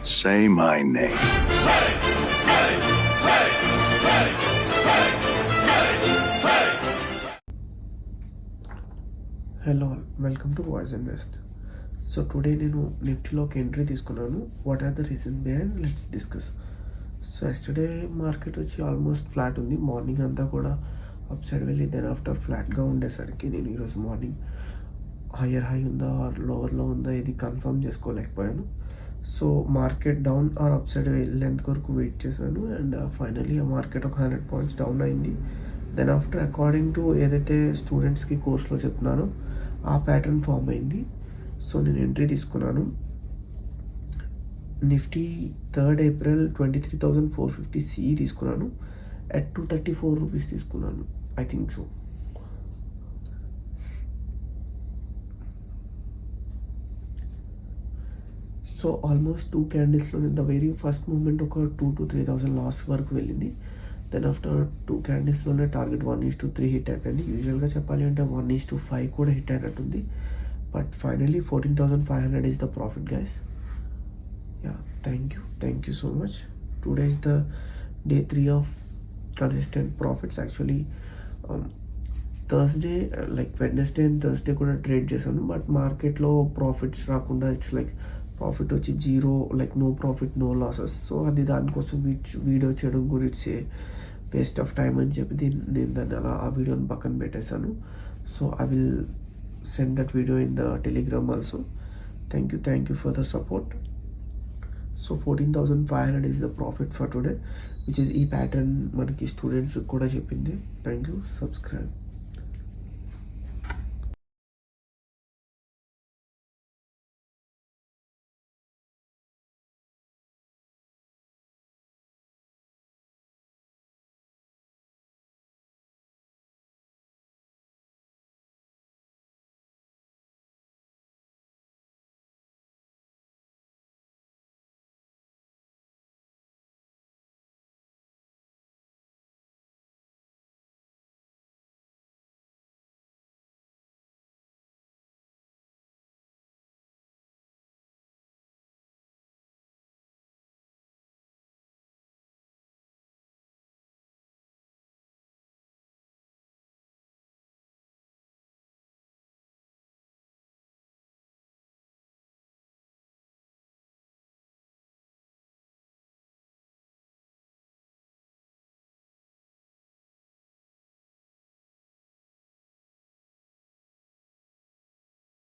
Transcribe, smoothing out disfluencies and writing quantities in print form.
Say my name. Hello all, welcome to voice invest. So today నేను నిఫ్టీలోకి entry తీసుకున్నాను. What are the reason behind, let's discuss. So yesterday market వచ్చి almost flat ఉంది. Morning అంతా కూడా up side వెళ్ళి then after ఫ్లాట్గా ఉండేసరికి నేను ఈరోజు మార్నింగ్ హయ్యర్ హై ఉందా ఆర్ లోవర్లో ఉందా ఇది కన్ఫర్మ్ చేసుకోలేకపోయాను. So market down or up side వెళ్ళేంత వరకు వెయిట్ చేశాను అండ్ ఫైనలీ ఆ మార్కెట్ ఒక 100 పాయింట్స్ డౌన్ అయింది. దెన్ ఆఫ్టర్ అకార్డింగ్ టు ఏదైతే స్టూడెంట్స్కి కోర్స్లో చెప్తున్నానో ఆ ప్యాటర్న్ ఫామ్ అయింది. సో నేను ఎంట్రీ తీసుకున్నాను. నిఫ్టీ 3rd April 23,450 సిఈ తీసుకున్నాను. అట్ 234 రూపీస్ తీసుకున్నాను, I think so. So almost 2 క్యాండిల్స్లో ద వెరీ ఫస్ట్ మూమెంట్ ఒక 2,000 to 3,000 లాస్ వరకు వెళ్ళింది. దెన్ ఆఫ్టర్ 2 క్యాండిల్స్లోనే టార్గెట్ 1:3 హిట్ అయిపోయింది. యూజువల్గా చెప్పాలి అంటే 1:5 కూడా హిట్ అయినట్టుంది. But finally 14,500 is the profit guys. Yeah, thank you so much. Today is the day 3 of consistent profits. Actually Thursday like Wednesday and Thursday కూడా ట్రేడ్ చేశాను. బట్ మార్కెట్లో ప్రాఫిట్స్ రాకుండా ఇట్స్ లైక్ ప్రాఫిట్ వచ్చి 0, like no profit no losses. So అది దానికోసం video చేయడం గురించి waste of time అని చెప్పి నేను దాన్ని అలా ఆ వీడియోని పక్కన పెట్టేశాను. So I will send that video in the Telegram also. Thank you for the support. So 14,500 is the profit for today, which is ఈ ప్యాటర్న్ మనకి స్టూడెంట్స్ కూడా చెప్పింది. Thank you. సబ్స్క్రైబ్.